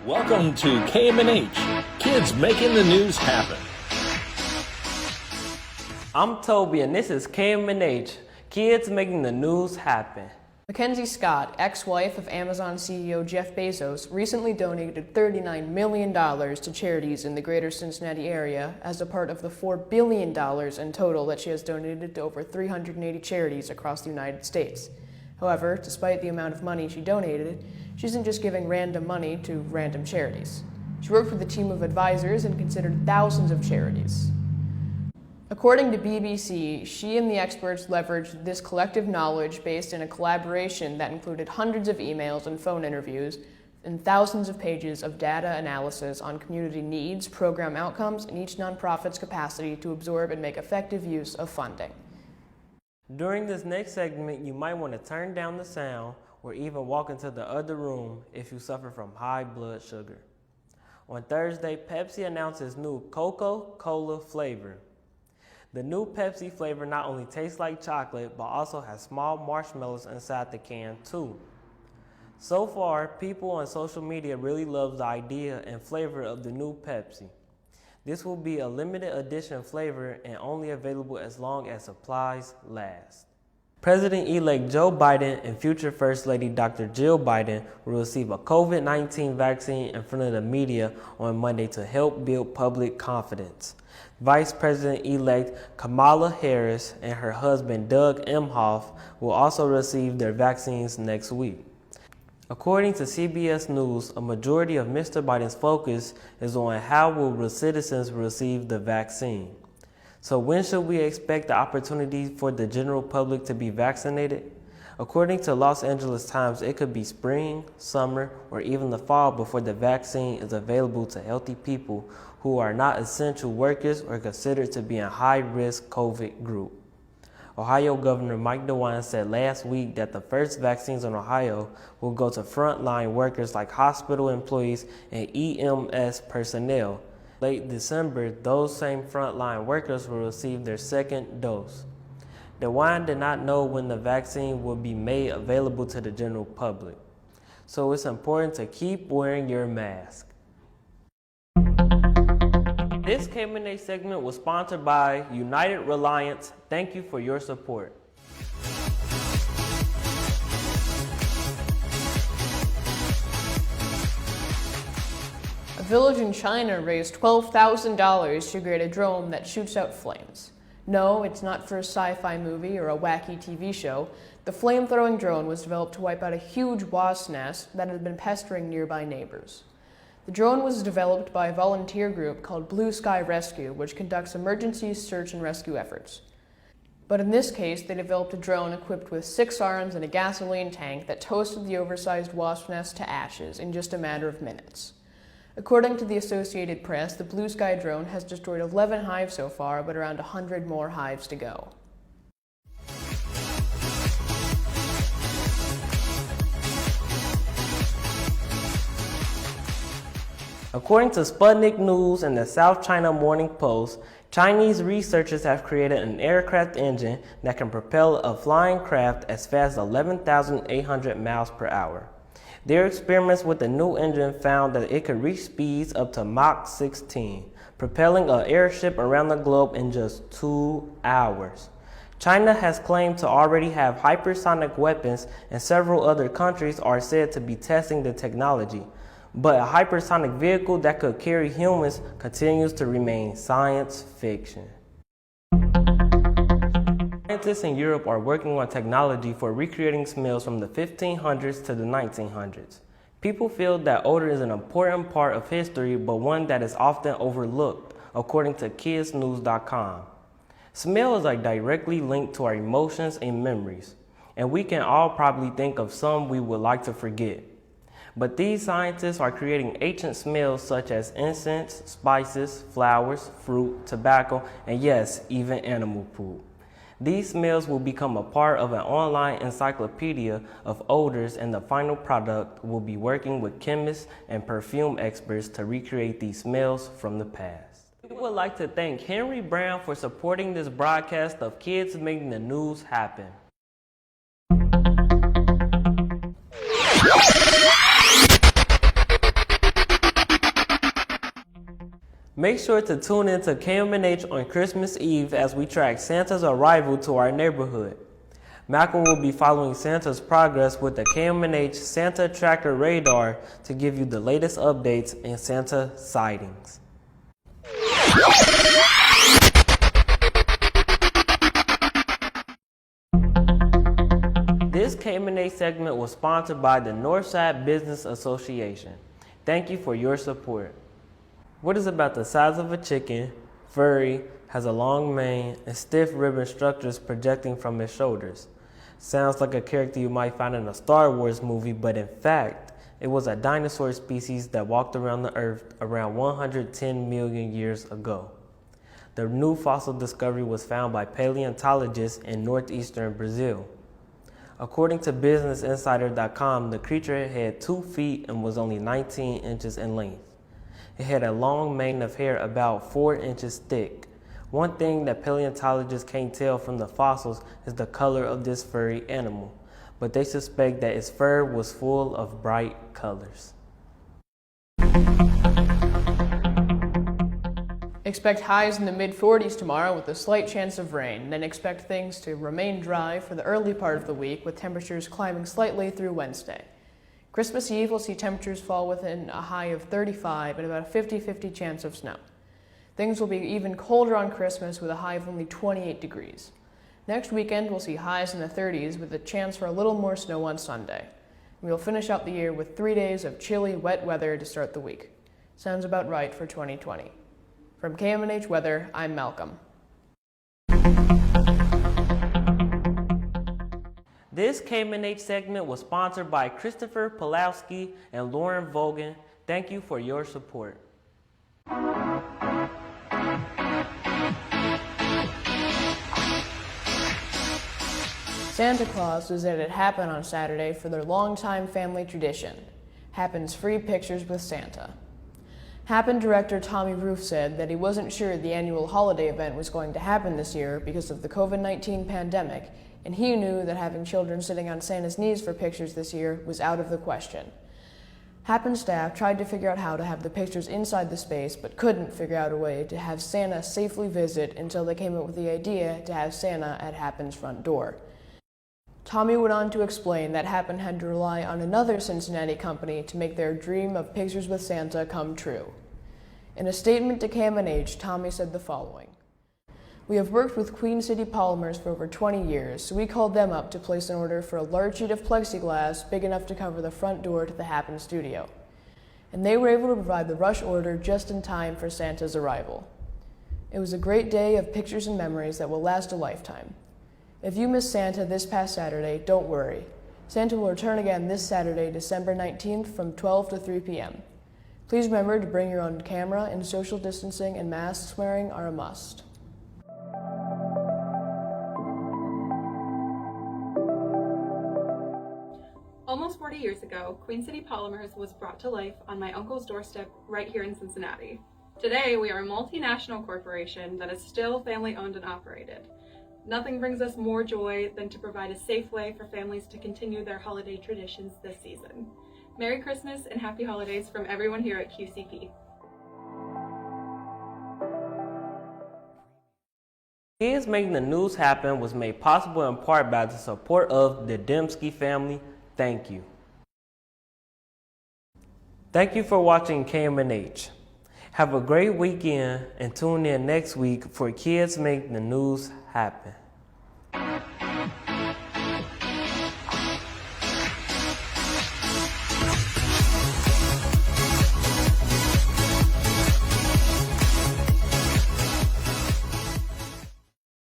Welcome to KMNH, Kids Making the News Happen. I'm Toby and this is KMNH, Kids Making the News Happen. Mackenzie Scott, ex-wife of Amazon CEO Jeff Bezos, recently donated $39 million to charities in the greater Cincinnati area as a part of the $4 billion in total that she has donated to over 380 charities across the United States. However, despite the amount of money she donated, she isn't just giving random money to random charities. She worked with a team of advisors and considered thousands of charities. According to BBC, she and the experts leveraged this collective knowledge based in a collaboration that included hundreds of emails and phone interviews and thousands of pages of data analysis on community needs, program outcomes, and each nonprofit's capacity to absorb and make effective use of funding. During this next segment, you might want to turn down the sound or even walk into the other room if you suffer from high blood sugar. On Thursday, Pepsi announced its new Coca-Cola flavor. The new Pepsi flavor not only tastes like chocolate, but also has small marshmallows inside the can too. So far, people on social media really love the idea and flavor of the new Pepsi. This will be a limited edition flavor and only available as long as supplies last. President-elect Joe Biden and future First Lady Dr. Jill Biden will receive a COVID-19 vaccine in front of the media on Monday to help build public confidence. Vice President-elect Kamala Harris and her husband Doug Emhoff will also receive their vaccines next week. According to CBS News, a majority of Mr. Biden's focus is on how will citizens receive the vaccine. So when should we expect the opportunity for the general public to be vaccinated? According to Los Angeles Times, it could be spring, summer, or even the fall before the vaccine is available to healthy people who are not essential workers or considered to be in high-risk COVID group. Ohio Governor Mike DeWine said last week that the first vaccines in Ohio will go to frontline workers like hospital employees and EMS personnel. Late December, those same frontline workers will receive their second dose. DeWine did not know when the vaccine will be made available to the general public, so it's important to keep wearing your mask. This KMNH segment was sponsored by United Reliance. Thank you for your support. A village in China raised $12,000 to create a drone that shoots out flames. No, it's not for a sci-fi movie or a wacky TV show. The flame-throwing drone was developed to wipe out a huge wasp nest that had been pestering nearby neighbors. The drone was developed by a volunteer group called Blue Sky Rescue, which conducts emergency search and rescue efforts. But in this case, they developed a drone equipped with 6 arms and a gasoline tank that toasted the oversized wasp nest to ashes in just a matter of minutes. According to the Associated Press, the Blue Sky drone has destroyed 11 hives so far, but around 100 more hives to go. According to Sputnik News and the South China Morning Post, Chinese researchers have created an aircraft engine that can propel a flying craft as fast as 11,800 miles per hour. Their experiments with the new engine found that it could reach speeds up to Mach 16, propelling an airship around the globe in just 2 hours. China has claimed to already have hypersonic weapons, and several other countries are said to be testing the technology. But a hypersonic vehicle that could carry humans continues to remain science fiction. Scientists in Europe are working on technology for recreating smells from the 1500s to the 1900s. People feel that odor is an important part of history, but one that is often overlooked, according to kidsnews.com. Smell is directly linked to our emotions and memories, and we can all probably think of some we would like to forget. But these scientists are creating ancient smells such as incense, spices, flowers, fruit, tobacco, and yes, even animal poop. These smells will become a part of an online encyclopedia of odors, and the final product will be working with chemists and perfume experts to recreate these smells from the past. We would like to thank Henry Brown for supporting this broadcast of Kids Making the News Happen. Make sure to tune in to KMNH on Christmas Eve as we track Santa's arrival to our neighborhood. Malcolm will be following Santa's progress with the KMNH Santa Tracker Radar to give you the latest updates and Santa sightings. This KMNH segment was sponsored by the Northside Business Association. Thank you for your support. What is about the size of a chicken, furry, has a long mane, and stiff ribbon structures projecting from its shoulders? Sounds like a character you might find in a Star Wars movie, but in fact, it was a dinosaur species that walked around the Earth around 110 million years ago. The new fossil discovery was found by paleontologists in northeastern Brazil. According to BusinessInsider.com, the creature had 2 feet and was only 19 inches in length. It had a long mane of hair about 4 inches thick. One thing that paleontologists can't tell from the fossils is the color of this furry animal, but they suspect that its fur was full of bright colors. Expect highs in the mid-40s tomorrow with a slight chance of rain, then expect things to remain dry for the early part of the week with temperatures climbing slightly through Wednesday. Christmas Eve will see temperatures fall within a high of 35 and about a 50-50 chance of snow. Things will be even colder on Christmas with a high of only 28 degrees. Next weekend we'll see highs in the 30s with a chance for a little more snow on Sunday. We'll finish out the year with 3 days of chilly, wet weather to start the week. Sounds about right for 2020. From KMNH Weather, I'm Malcolm. This KMNH segment was sponsored by Christopher Pulowski and Lauren Vogan. Thank you for your support. Santa Claus was at It Happen on Saturday for their longtime family tradition, Happen's Free Pictures with Santa. Happen director Tommy Roof said that he wasn't sure the annual holiday event was going to happen this year because of the COVID-19 pandemic, and he knew that having children sitting on Santa's knees for pictures this year was out of the question. Happen staff tried to figure out how to have the pictures inside the space, but couldn't figure out a way to have Santa safely visit until they came up with the idea to have Santa at Happen's front door. Tommy went on to explain that Happen had to rely on another Cincinnati company to make their dream of Pictures with Santa come true. In a statement to KMNH, Tommy said the following: "We have worked with Queen City Polymers for over 20 years, so we called them up to place an order for a large sheet of plexiglass big enough to cover the front door to the Happen studio. And they were able to provide the rush order just in time for Santa's arrival. It was a great day of pictures and memories that will last a lifetime. If you missed Santa this past Saturday, don't worry. Santa will return again this Saturday, December 19th from 12 to 3 p.m. Please remember to bring your own camera, and social distancing and masks wearing are a must." Almost 40 years ago, Queen City Polymers was brought to life on my uncle's doorstep right here in Cincinnati. Today, we are a multinational corporation that is still family-owned and operated. Nothing brings us more joy than to provide a safe way for families to continue their holiday traditions this season. Merry Christmas and Happy Holidays from everyone here at QCP. Kids Making the News Happen was made possible in part by the support of the Dembski family. Thank you. Thank you for watching KMNH. Have a great weekend and tune in next week for Kids Make the News Happen.